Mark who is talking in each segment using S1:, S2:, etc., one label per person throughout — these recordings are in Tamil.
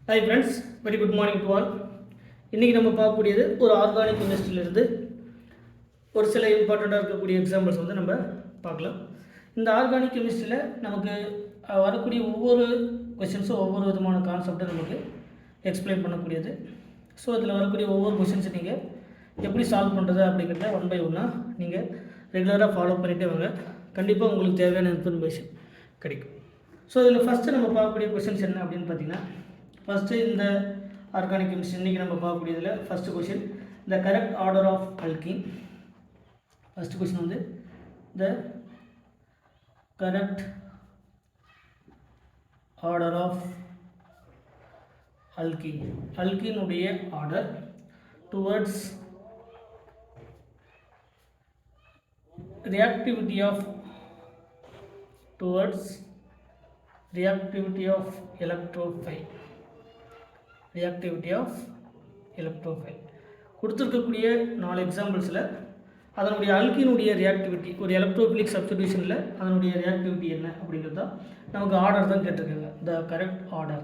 S1: Hi friends, very good morning to all. இன்றைக்கி நம்ம பார்க்கக்கூடியது ஒரு ஆர்கானிக் கெமிஸ்ட்ரியிலிருந்து ஒரு சில இம்பார்ட்டண்ட்டாக இருக்கக்கூடிய எக்ஸாம்பிள்ஸ் வந்து நம்ம பார்க்கலாம். இந்த ஆர்கானிக் கெமிஸ்ட்ரியில் நமக்கு வரக்கூடிய ஒவ்வொரு கொஷின்ஸும் ஒவ்வொரு விதமான கான்செப்டை நமக்கு எக்ஸ்பிளைன் பண்ணக்கூடியது. ஸோ அதில் வரக்கூடிய ஒவ்வொரு கொஷின்ஸை நீங்கள் எப்படி சால்வ் பண்ணுறது அப்படிங்கிறத ஒன் பை ஒன்னாக நீங்கள் ரெகுலராக ஃபாலோ பண்ணிகிட்டே வாங்க. கண்டிப்பாக உங்களுக்கு தேவையான இன்ஃபர்மேஷன் கிடைக்கும். ஸோ இதில் ஃபஸ்ட்டு நம்ம பார்க்கக்கூடிய கொஷின்ஸ் என்ன அப்படின்னு பார்த்தீங்கன்னா, ஃபஸ்ட்டு இந்த ஆர்கானிக் கெமிஸ்ட்ரி இன்றைக்கி நம்ம பார்க்கக்கூடியதில் first question the correct order of alkene. First question வந்து the correct order of alkene. அல்கீனுடைய order towards reactivity of electrophile. கொடுத்துருக்கக்கூடிய 4 எக்ஸாம்பிள்ஸில் அதனுடைய அல்கீனுடைய ரியாக்டிவிட்டி, ஒரு எலக்ட்ரோஃபிலிக் சப்ஸ்டிடியூஷனில் அதனுடைய ரியாக்டிவிட்டி என்ன அப்படிங்கிறது தான் நமக்கு ஆர்டர் தான் கேட்டிருக்காங்க, த கரெக்ட் ஆர்டர்.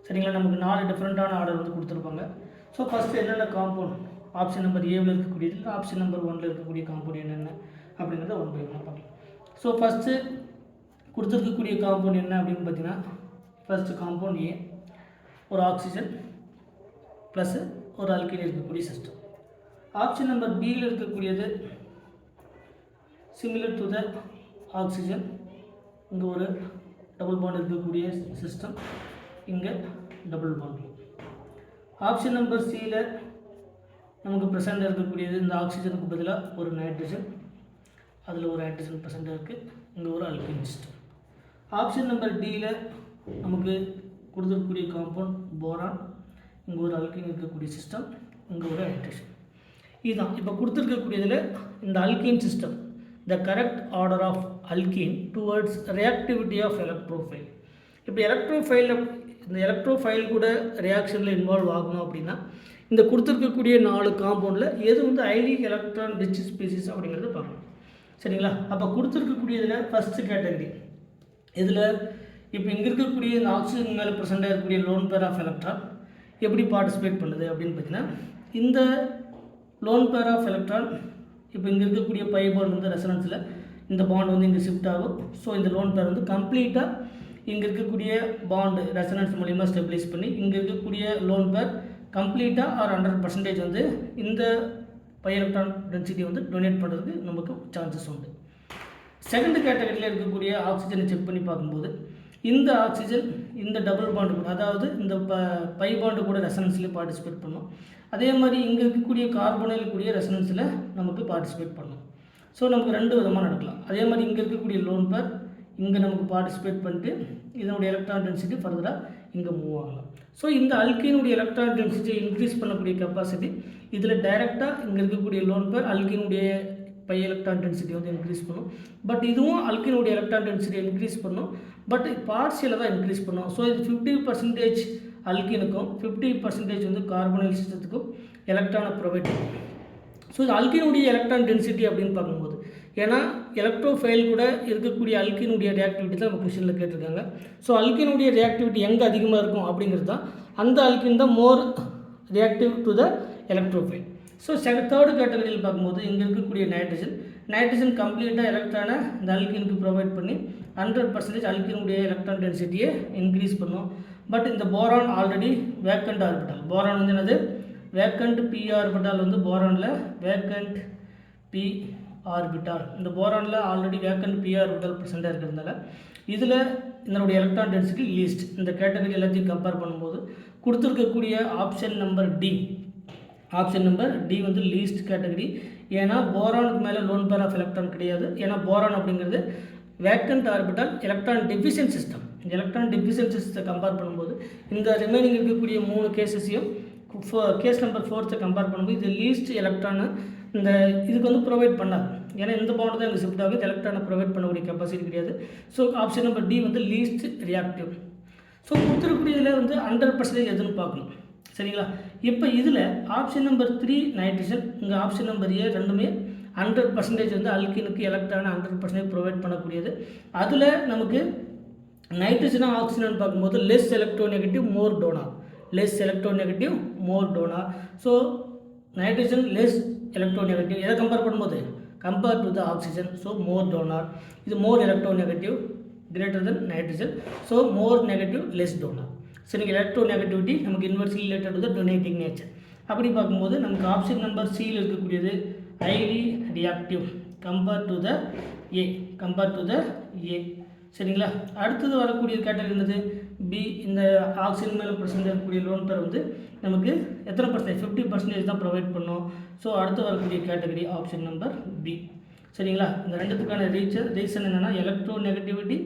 S1: சரிங்களா, நமக்கு 4 டிஃப்ரெண்ட்டான ஆர்டர் வந்து கொடுத்துருப்பாங்க. ஸோ ஃபஸ்ட்டு என்னென்ன காம்பவுண்ட் ஆப்ஷன் நம்பர் ஏவில் இருக்கக்கூடியது, ஆப்ஷன் நம்பர் 1 இருக்கக்கூடிய காம்பவுண்ட் என்னென்ன அப்படிங்கிறத ஒன் பை ஒன்னாக பார்க்கலாம். ஸோ ஃபஸ்ட்டு கொடுத்துருக்கக்கூடிய காம்பவுண்ட் என்ன அப்படின்னு பார்த்தீங்கன்னா, ஃபஸ்ட்டு காம்பவுண்ட் ஏ ஒரு ஆக்சிஜன் ப்ளஸ் ஒரு அல்கீன் இருக்கக்கூடிய சிஸ்டம். ஆப்ஷன் நம்பர் பியில் இருக்கக்கூடியது சிமிலர் டு த ஆக்சிஜன், இங்கே ஒரு டபுள் பாண்ட் இருக்கக்கூடிய சிஸ்டம், இங்கே டபுள் பாண்ட். ஆப்ஷன் நம்பர் சியில் நமக்கு ப்ரெசண்டாக இருக்கக்கூடியது இந்த ஆக்சிஜனுக்கு பதிலாக ஒரு நைட்ரஜன், அதில் ஒரு ஹைட்ரஜன் ப்ரெசண்டாக இருக்குது, இங்கே ஒரு அல்கீன் சிஸ்டம். ஆப்ஷன் நம்பர் டியில் நமக்கு கொடுத்துருக்கக்கூடிய காம்பவுண்ட் போரான், இங்கே ஒரு அல்கீன் இருக்கக்கூடிய சிஸ்டம், இங்கே ஒரு ஹைட்ரஜன். இதுதான் இப்போ கொடுத்துருக்கக்கூடியதில் இந்த alkene system, the correct order of alkene towards reactivity of electrophile. இப்போ இந்த எலக்ட்ரோஃபைல் கூட ரியாக்ஷனில் இன்வால்வ் ஆகணும் அப்படின்னா இந்த கொடுத்துருக்கக்கூடிய 4 காம்பவுண்டில் எது வந்து ஹைலி எலக்ட்ரான் ரிச் ஸ்பீசிஸ் அப்படிங்கிறது பார்க்கணும். சரிங்களா, அப்போ கொடுத்துருக்கக்கூடியதில் ஃபஸ்ட்டு கேட்டகரி இதில் இப்போ இங்கே இருக்கக்கூடிய இந்த ஆக்சிஜன் மேலே ப்ரெசென்ட்டாக இருக்கக்கூடிய லோன் பேர் ஆஃப் எலக்ட்ரான் எப்படி பார்ட்டிசிபேட் பண்ணுது அப்படின்னு பார்த்தீங்கன்னா, இந்த லோன் பேர் ஆஃப் எலக்ட்ரான் இப்போ இங்கே இருக்கக்கூடிய பை பாண்ட் வந்து ரெசனன்ஸில் இந்த பாண்ட் வந்து இங்கே ஷிஃப்ட் ஆகும். ஸோ இந்த லோன் பேர் வந்து கம்ப்ளீட்டாக இங்கே இருக்கக்கூடிய பாண்டு ரெசனன்ஸ் மூலிமா ஸ்டெபிலைஸ் பண்ணி இங்கே இருக்கக்கூடிய லோன் பேர் கம்ப்ளீட்டாக ஆர் 100% வந்து இந்த பை எலக்ட்ரான் டென்சிட்டி வந்து டொனேட் பண்ணுறதுக்கு நமக்கு சான்சஸ் உண்டு. செகண்ட் கேட்டகரியில் இருக்கக்கூடிய ஆக்சிஜனை செக் பண்ணி பார்க்கும்போது இந்த ஆக்சிஜன் இந்த டபுள் பாண்டு கூட, அதாவது இந்த பை பாண்டு கூட ரெசனன்ஸில் பார்ட்டிசிபேட் பண்ணும். அதே மாதிரி இங்கே இருக்கக்கூடிய கார்பனில் கூடிய ரெசனன்ஸில் நமக்கு பார்ட்டிசிபேட் பண்ணும். ஸோ நமக்கு 2 விதமாக நடக்கலாம். அதே மாதிரி இங்கே இருக்கக்கூடிய லோன் பேர் இங்கே நமக்கு பார்ட்டிசிபேட் பண்ணிட்டு இதனுடைய எலக்ட்ரான் டென்சிட்டி ஃபர்தராக இங்கே மூவ் ஆகலாம். ஸோ இந்த அல்கீனுடைய எலக்ட்ரான் டென்சிட்டியை இன்க்ரீஸ் பண்ணக்கூடிய கெப்பாசிட்டி இதில் டைரெக்டாக இங்கே இருக்கக்கூடிய லோன் பேர் அல்கீனுடைய பை எலக்ட்ரான் டென்சிட்டி வந்து இன்க்ரீஸ் பண்ணும். பட் இதுவும் அல்கீனுடைய எலக்ட்ரான் டென்சிட்டி இன்க்ரீஸ் பண்ணும், பட் பார்ஷியலாக தான் இன்க்ரீஸ் பண்ணும். ஸோ இது 50% அல்கீனுக்கும் 50% வந்து கார்பனைல் சிஸ்டத்துக்கும் எலக்ட்ரானை ப்ரொவைட் பண்ணும். ஸோ இது அல்கீனுடைய எலக்ட்ரான் டென்சிட்டி அப்படின்னு பார்க்கும்போது, ஏன்னா எலக்ட்ரோஃபைல் கூட இருக்கக்கூடிய அல்கீனுடைய ரியாக்டிவிட்டி தான் நம்ம கொஷனில் கேட்டிருக்காங்க. ஸோ அல்கீனுடைய ரியாக்டிவிட்டி எங்கே அதிகமாக இருக்கும் அப்படிங்கிறது தான், அந்த அல்கீன் தான் மோர் reactive to the electrophile. So third கேட்டகரியில் பார்க்கும்போது இங்கே இருக்கக்கூடிய நைட்ரஜன் கம்ப்ளீட்டாக எலக்ட்ரானை இந்த அல்கீனுக்கு ப்ரொவைட் பண்ணி 100% அல்கீனுடைய எலக்ட்ரான் டென்சிட்டியை இன்க்ரீஸ் பண்ணும். பட் இந்த boron already vacant orbital, boron வந்து என்னது வேக்கண்ட் பி ஆர்பிட்டால், வந்து போரானில் வேக்கண்ட் பி ஆர்பிட்டால், இந்த போரானில் ஆல்ரெடி வேக்கண்ட் பி ஆர்பிட்டால் ப்ரெசென்ட்டாக இருக்கிறதுனால இதில் இதனுடைய எலக்ட்ரான் டென்சிட்டி லீஸ்ட். இந்த கேட்டகரி எல்லாத்தையும் கம்பேர் பண்ணும்போது கொடுத்துருக்கக்கூடிய ஆப்ஷன் நம்பர் டி வந்து லீஸ்ட் கேட்டகரி. ஏன்னா போரானுக்கு மேலே லோன் பேர் ஆஃப் எலக்ட்ரான் கிடையாது. ஏன்னா போரான் அப்படிங்கிறது vacant orbital electron deficient system. இந்த எலக்ட்ரான் டெஃபிஷியன்ட் சிஸ்டத்தை கம்பேர் பண்ணும்போது இந்த ரிமைனிங் இருக்கக்கூடிய 3 கேஸஸையும் கேஸ் நம்பர் 4 கம்பேர் பண்ணும்போது இது லீஸ்ட் எலக்ட்ரானை இந்த இதுக்கு வந்து ப்ரொவைட் பண்ணாது. ஏன்னா இந்த பாண்ட் தான் இங்கே ஷிஃப்ட் ஆகுது, எலக்ட்ரானை ப்ரொவைட் பண்ணக்கூடிய கெப்பாசிட்டி கிடையாது. ஸோ ஆப்ஷன் நம்பர் டி வந்து லீஸ்ட் ரியாக்டிவ். ஸோ கொடுத்துருக்கூடியதில் வந்து 100% எதுன்னு பார்க்கணும். சரிங்களா, இப்போ இதில் ஆப்ஷன் நம்பர் 3 நைட்ரஜன், இங்கே ஆப்ஷன் நம்பர் ஏ ரெண்டுமே 100% வந்து அல்கீனுக்கு எலக்ட்ரானை 100% ப்ரொவைட் பண்ணக்கூடியது. அதில் நமக்கு நைட்ரஜனா ஆக்சிஜன் பார்க்கும்போது less electronegative more donor, less electronegative more donor. So nitrogen less electronegative எதை கம்பேர் பண்ணும்போது compare to the oxygen, so more donor. இது more electronegative greater then nitrogen, so more negative less donor. சரிங்க, எலக்ட்ரோநெகட்டிவிட்டி நமக்கு inversely related to the donating nature. அப்படி பார்க்கும்போது நமக்கு ஆப்ஷன் நம்பர் சியில் இருக்கக்கூடியது highly reactive compare to the A, compare to the A. சரிங்களா, அடுத்தது வரக்கூடிய கேட்டகரி என்னது பி. இந்த ஆக்சிஜன் மேலே ப்ரெசென்ட் இருக்கக்கூடிய லோன் பேர் வந்து நமக்கு எத்தனை பர்சன்டேஜ் 50% தான் ப்ரொவைட் பண்ணோம். ஸோ அடுத்து வரக்கூடிய கேட்டகரி ஆப்ஷன் நம்பர் பி. சரிங்களா, இந்த ரெண்டுத்துக்கான ரீசன் என்னென்னா electronegativity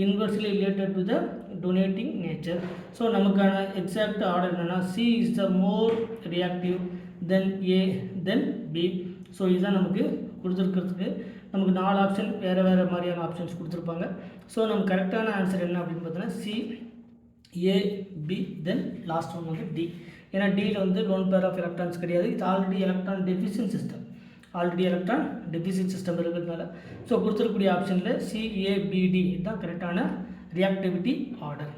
S1: inversely related to the donating nature. So நமக்கான எக்ஸாக்ட் ஆர்டர் என்னென்னா C is the more reactive then A then B. So இதுதான் நமக்கு கொடுத்துருக்கிறதுக்கு நமக்கு 4 ஆப்ஷன் வேறு வேறு மாதிரியான ஆப்ஷன்ஸ் கொடுத்துருப்பாங்க. ஸோ நம்ம கரெக்டான ஆன்சர் என்ன அப்படின்னு பார்த்தோன்னா சி, ஏ, பி, தென் லாஸ்ட் ஒன் வந்து டி. ஏன்னா டியில் வந்து லோன் பேர் ஆஃப் எலக்ட்ரான்ஸ் கிடையாது, இது already electron deficient system, already electron deficient system இருக்கிறதுனால ஸோ கொடுத்துருக்கக்கூடிய ஆப்ஷனில் சிஏபிடி இதுதான் கரெக்டான ரியாக்டிவிட்டி ஆர்டர்.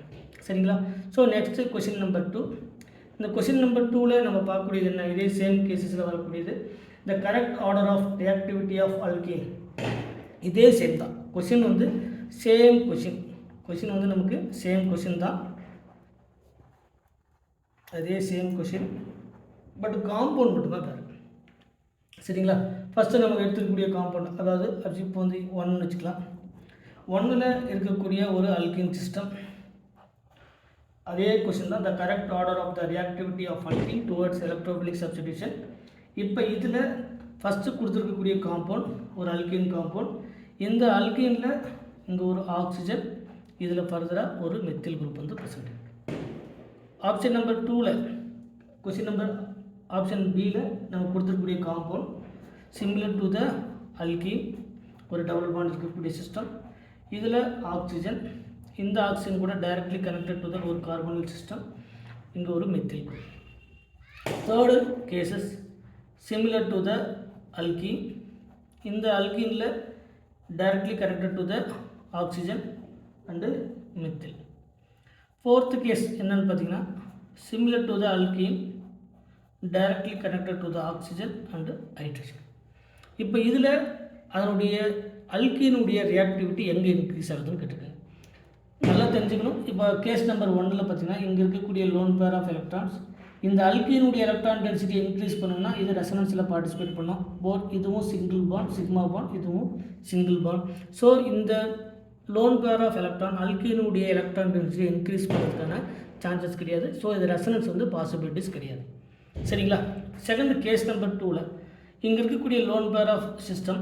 S1: சரிங்களா, ஸோ நெக்ஸ்ட்டு கொஷின் நம்பர் 2. இந்த கொஷின் நம்பர் 2ல் நம்ம பார்க்கக்கூடியது என்ன, இதே சேம் கேசஸில் வரக்கூடியது the correct order of reactivity of alkane. இதே சேம் தான் கொஷின் வந்து சேம் கொஷின் வந்து நமக்கு சேம் கொஷின் தான், அதே சேம் கொஷின், பட் காம்பவுண்ட் மட்டும்தான் வேறு. சரிங்களா, ஃபஸ்ட்டு நம்ம எடுத்துக்கக்கூடிய காம்பவுண்ட், அதாவது இப்போ வந்து 1 வச்சுக்கலாம். 1ல் இருக்கக்கூடிய ஒரு அல்கீன் சிஸ்டம், அதே கொஷின் தான் the correct order of the reactivity of alkene towards electrophilic substitution. இப்போ இதில் ஃபஸ்ட்டு கொடுத்துருக்கக்கூடிய காம்பவுண்ட் ஒரு அல்கீன் காம்பவுண்ட். இந்த அல்கீனில் இங்கே ஒரு ஆக்சிஜன், இதில் ஃபர்தராக ஒரு மெத்தில் குரூப் வந்து ப்ரெசென்ட். ஆப்ஷன் நம்பர் 2ல் கொஷின் நம்பர் ஆப்ஷன் பியில் நம்ம கொடுத்துருக்கக்கூடிய compound similar to the alkene, ஒரு டபுள் பாண்ட் இருக்கக்கூடிய சிஸ்டம். இதில் ஆக்சிஜன், இந்த ஆக்சிஜன் கூட டைரக்ட்லி கனெக்டட் டு த ஒரு கார்பனல் சிஸ்டம், இங்கே ஒரு methyl. Third cases similar to the alkene, இந்த அல்கீனில் directly connected to the oxygen and methyl. Fourth case என்னன்னு பார்த்தீங்கன்னா similar to the alkene directly connected to the oxygen and hydrogen. இப்போ இதில் அதனுடைய அல்கீனுடைய ரியாக்டிவிட்டி எங்கே இன்க்ரீஸ் ஆகுதுன்னு கேட்டிருக்காங்க. நல்லா தெரிஞ்சுக்கணும். இப்போ கேஸ் நம்பர் 1ல் பார்த்தீங்கன்னா இங்கே இருக்கக்கூடிய லோன் பேர் ஆஃப் எலக்ட்ரான்ஸ், இந்த அல்கீனுடைய எலக்ட்ரான் டென்சிட்டி இன்க்ரீஸ் பண்ணணும்னா இது ரெசனன்ஸில் பார்ட்டிசிபேட் பண்ணோம். போத் இதுவும் சிங்கிள் பாண்ட் சிக்மா பாண்ட், இதுவும் சிங்கிள் பாண்ட். ஸோ இந்த லோன் பேர் ஆஃப் எலக்ட்ரான் அல்கீனுடைய எலக்ட்ரான் டென்சிட்டி இன்க்ரீஸ் பண்ணுறதுக்கான சான்சஸ் கிடையாது. ஸோ இது ரெசனன்ஸ் வந்து பாசிபிலிட்டிஸ் கிடையாது. சரிங்களா, செகண்ட் கேஸ் நம்பர் 2ல் இங்கே இருக்கக்கூடிய லோன் பேர் ஆஃப் சிஸ்டம்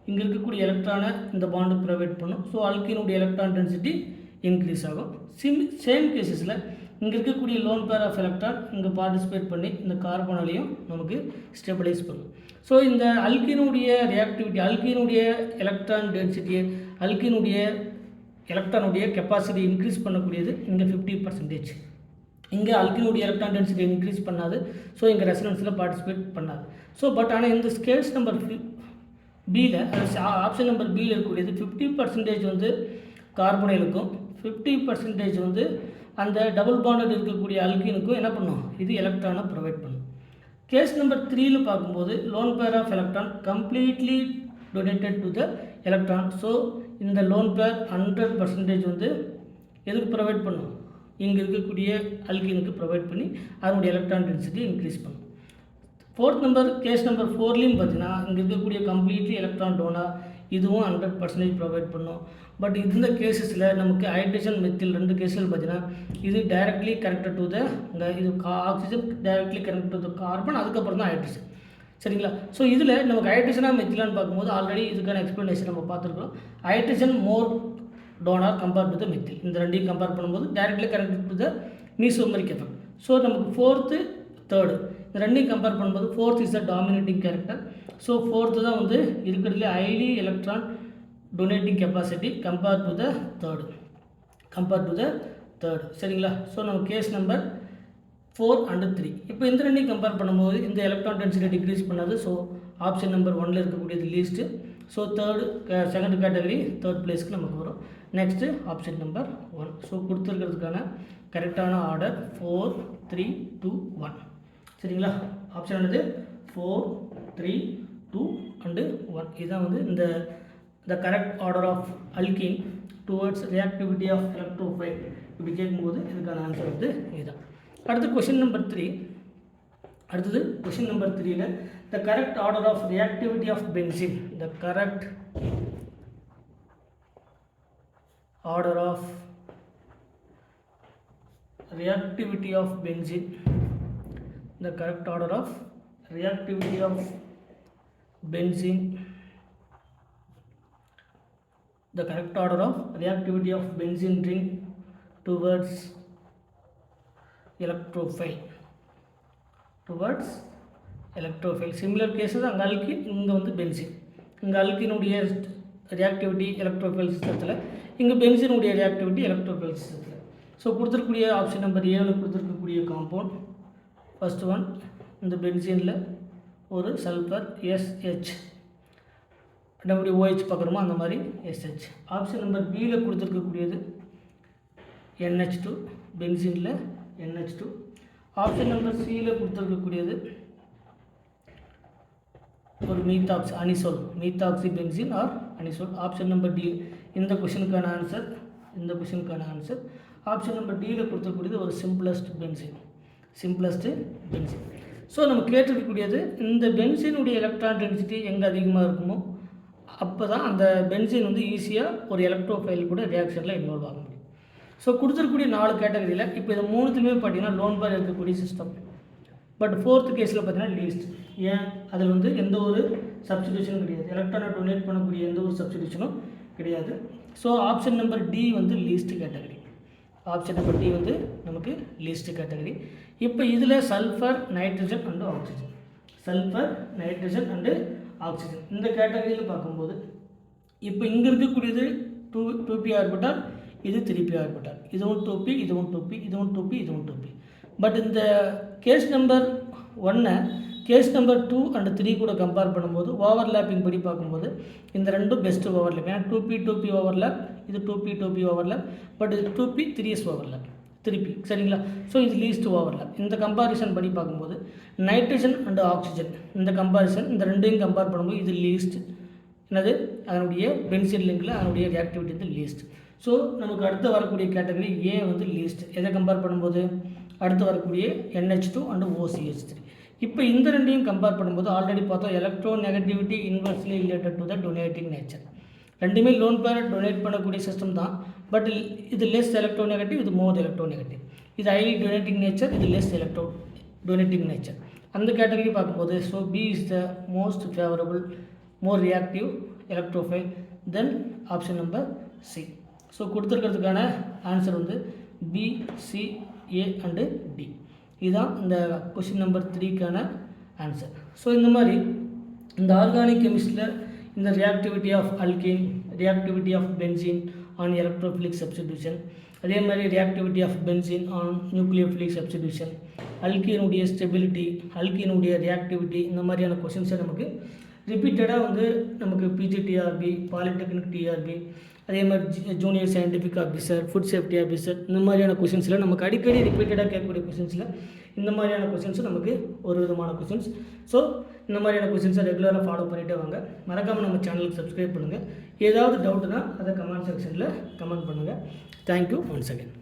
S1: இங்கே இருக்கக்கூடிய எலக்ட்ரானை இந்த பாண்டு ப்ரொவைட் பண்ணும். ஸோ அல்கீனுடைய எலக்ட்ரான் டென்சிட்டி இன்க்ரீஸ் ஆகும். சேம் கேசஸில் இங்கே இருக்கக்கூடிய லோன் பேர் ஆஃப் எலக்ட்ரான் இங்கே பார்ட்டிசிபேட் பண்ணி இந்த கார்பனையும் நமக்கு ஸ்டெபிலைஸ் பண்ணும். ஸோ இந்த அல்கீனுடைய ரியாக்டிவிட்டி, அல்கீனுடைய எலக்ட்ரான் டென்சிட்டியை, அல்கீனுடைய எலக்ட்ரானுடைய கெப்பாசிட்டி இன்க்ரீஸ் பண்ணக்கூடியது இங்கே 50%. இங்கே அல்கீனுடைய எலக்ட்ரான் டென்சிட்டி இன்க்ரீஸ் பண்ணாது. ஸோ இங்கே ரெசனன்ஸில் பார்ட்டிசிபேட் பண்ணாது. ஸோ பட் ஆனால் இந்த கேஸ் நம்பர் பியில், ஆப்ஷன் நம்பர் பியில் இருக்கக்கூடியது 50% வந்து கார்பனைலுக்கும் 50% வந்து அந்த டபுள் பாண்டட் இருக்கக்கூடிய அல்கீனுக்கும் என்ன பண்ணும், இது எலக்ட்ரானை ப்ரொவைட் பண்ணும். கேஸ் நம்பர் 3ல் பார்க்கும்போது lone pair of electron completely donated to the electron. So இந்த லோன் பேர் 100% வந்து எதுக்கு ப்ரொவைட் பண்ணும், இங்கே இருக்கக்கூடிய அல்கீனுக்கு ப்ரொவைட் பண்ணி அதனுடைய எலக்ட்ரான் டென்சிட்டி இன்க்ரீஸ் பண்ணும். ஃபோர்த் நம்பர் கேஸ் நம்பர் 4லையும் பார்த்தீங்கன்னா இங்கே இருக்கக்கூடிய கம்ப்ளீட்லி எலக்ட்ரான் டோனார், இதுவும் 100% ப்ரொவைட் பண்ணும். பட் இந்த கேசஸில் நமக்கு ஹைட்ரஜன் மெத்தில் 2 கேஸில் பார்த்தீங்கன்னா இது டைரக்ட்லி கனெக்டட் டு த இது oxygen directly connected to the carbon, அதுக்கப்புறம் தான் ஹைட்ரஜன். சரிங்களா, ஸோ இதில் நமக்கு ஹைட்ரஜனாக மெத்திலான்னு பார்க்கும்போது ஆல்ரெடி இதுக்கான எக்ஸ்ப்ளனேஷன் நம்ம பார்த்துருக்கோம். Hydrogen more donor compare to the methyl, இந்த ரெண்டையும் கம்பேர் பண்ணும்போது directly connected to the mesomeric effect. So நமக்கு ஃபோர்த்து தேர்டு இந்த ரெண்டையும் கம்பேர் பண்ணும்போது fourth is the dominating character. So fourth தான் வந்து இருக்கிறதுலே highly electron donating capacity compare to the third. சரிங்களா, ஸோ நம்ம கேஸ் நம்பர் 4 and 3 இப்போ இந்த ரெண்டையும் கம்பேர் பண்ணும்போது இந்த எலக்ட்ரான் டென்சிட்டி டிக்ரீஸ் பண்ணாது. ஸோ ஆப்ஷன் நம்பர் 1ல் இருக்கக்கூடியது least, so second category third பிளேஸ்க்கு நமக்கு வரும். Next option number 1. ஸோ கொடுத்துருக்கிறதுக்கான கரெக்டான ஆர்டர் 4 3 2 1. சரிங்களா? ஆப்ஷன் வந்து 4 3 2 and 1. இதுதான் வந்து இந்த correct order of alkene towards reactivity of electrophile. இப்படி கேட்கும்போது இதுக்கான ஆன்சர் வந்து இதுதான். அடுத்து கொஷின் நம்பர் 3. அடுத்தது கொஷின் நம்பர் 3ல the correct order of reactivity of benzene, the correct order of reactivity of benzene, the correct order of reactivity of benzene, the correct order of reactivity of benzene ring towards electrophile, towards electrophile. Similar cases அங்கே அல்கின், இங்கே வந்து பென்சின். இங்கே அல்கினுடைய ரியாக்டிவிட்டி எலக்ட்ரோஃபைல் சிஸ்டத்தில், இங்கே பென்சினுடைய ரியாக்டிவிட்டி எலக்ட்ரோஃபைல் சிஸ்டத்தில். ஸோ கொடுத்துருக்கக்கூடிய ஆப்ஷன் நம்பர் 7 கொடுத்துருக்கக்கூடிய காம்பவுண்ட் ஃபஸ்ட் ஒன், இந்த பென்சினில் ஒரு சல்ஃபர் SH, நம்முடைய OH பார்க்குறோமோ அந்த மாதிரி SH. ஆப்ஷன் நம்பர் பியில் கொடுத்துருக்கக்கூடியது NH2, பென்சினில் NH2. ஆப்ஷன் நம்பர் சியில் கொடுத்துருக்கக்கூடியது ஒரு anisole, methoxy benzene or anisole. Option number D இந்த கொஷனுக்கான ஆன்சர். ஆப்ஷன் நம்பர் டியில் கொடுத்துருக்கூடியது ஒரு சிம்பிளஸ்ட் பென்சின். ஸோ நம்ம கேட்டிருக்கக்கூடியது இந்த பென்சினுடைய எலக்ட்ரான் டென்சிட்டி எங்கே அதிகமாக இருக்குமோ அப்போ தான் அந்த பென்சின் வந்து ஈஸியாக ஒரு எலக்ட்ரோஃபைல் கூட ரியாக்ஷனில் இன்வால்வ் ஆக முடியும். ஸோ கொடுத்துருக்கக்கூடிய 4 கேட்டகரியில் இப்போ இது 3த்துலேயுமே பார்த்தீங்கன்னா லோன் பேர் இருக்கக்கூடிய சிஸ்டம். பட் 4th கேஸில் பார்த்தீங்கன்னா லீஸ்ட். ஏன்? அதில் வந்து எந்த ஒரு சப்ஸ்டிடியூஷனும் கிடையாது, எலக்ட்ரானை டொனேட் பண்ணக்கூடிய எந்த ஒரு சப்ஸ்டிடியூஷனும் கிடையாது. ஸோ ஆப்ஷன் நம்பர் டி வந்து least category. Option number D வந்து நமக்கு லீஸ்ட் கேட்டகரி. இப்போ இதில் சல்ஃபர் நைட்ரஜன் அண்டு ஆக்சிஜன் இந்த கேட்டகரியில் பார்க்கும்போது இப்போ இங்கே இருக்கக்கூடியது 2p ஆர்பிட்டால், இது 3p ஆர்பிட்டால், இதுவும் 2p, இதுவும் 2p, இதுவும் 2p, இதுவும் 2p. பட் இந்த case number 1 case number 2 and 3 கூட கம்பேர் பண்ணும்போது ஓவர்லேப்பிங் படி பார்க்கும்போது இந்த ரெண்டும் பெஸ்ட்டு ஓவர்லேப். ஏன்னா 2p ஓவர்லேப், இது 2p ஓவர்லேப், பட் இது 2p 3s ஓவர்லேப், 3p. சரிங்களா? ஸோ இது லீஸ்ட் ஓவர்லேப். இந்த கம்பாரிசன் படி பார்க்கும்போது நைட்ரஜன் அண்ட் ஆக்சிஜன் இந்த கம்பாரிசன், இந்த ரெண்டையும் கம்பேர் பண்ணும்போது இது லீஸ்ட். என்னது? அதனுடைய பென்சின் லிங்கில் அதனுடைய ரியாக்டிவிட்டி வந்து லீஸ்ட். ஸோ நமக்கு அடுத்து வரக்கூடிய கேட்டகரி ஏ வந்து லீஸ்ட். எதை கம்பேர் பண்ணும்போது அடுத்து வரக்கூடிய NH2 and OCH3. இப்போ இந்த ரெண்டையும் கம்பேர் பண்ணும்போது ஆல்ரெடி பார்த்தோம் electronegativity inversely related to the donating nature. ரெண்டுமே லோன் பேரை டொனேட் பண்ணக்கூடிய சிஸ்டம் தான். பட் இது லெஸ் எலக்ட்ரோ நெகட்டிவ், இது மோர் எலக்ட்ரோ நெகட்டிவ். இது ஹைலி டொனேட்டிங் நேச்சர், இது லெஸ் எலக்ட்ரோ டொனேட்டிங் நேச்சர். அந்த கேட்டகரி பார்க்கும்போது so B is the most favourable, more reactive electrophile then option number C. So கொடுத்துருக்கிறதுக்கான ஆன்சர் வந்து B, C, A and D. இதுதான் இந்த கொஷின் நம்பர் 3க்கான ஆன்சர். ஸோ இந்த மாதிரி இந்த ஆர்கானிக் கெமிஸ்ட்ரியில் இந்த reactivity of alkene, reactivity of benzene on electrophilic substitution, அதே மாதிரி reactivity of benzene on nucleophilic substitution, அல்கீனுடைய ஸ்டெபிலிட்டி, அல்கீனுடைய ரியாக்டிவிட்டி, இந்த மாதிரியான கொஷின்ஸை நமக்கு ரிப்பீட்டடாக வந்து நமக்கு பிஜிடிஆர்பி, பாலிடெக்னிக் டிஆர்பி, அதே மாதிரி junior scientific officer, food safety officer, இந்த மாதிரியான கொஷின்ஸில் நமக்கு அடிக்கடி ரிப்பீட்டடாக கேட்கக்கூடிய கொஷின்ஸில் இந்த மாதிரியான கொஷின்ஸும் நமக்கு ஒரு விதமான கொஷின்ஸ். ஸோ இந்த மாதிரியான கொஷின்ஸை ரெகுலராக ஃபாலோ பண்ணிகிட்டே வாங்க. மறக்காமல் நம்ம சேனலுக்கு சப்ஸ்கிரைப் பண்ணுங்கள். ஏதாவது டவுட்னா அதை கமெண்ட் செக்ஷனில் கமெண்ட் பண்ணுங்கள். Thank you once again.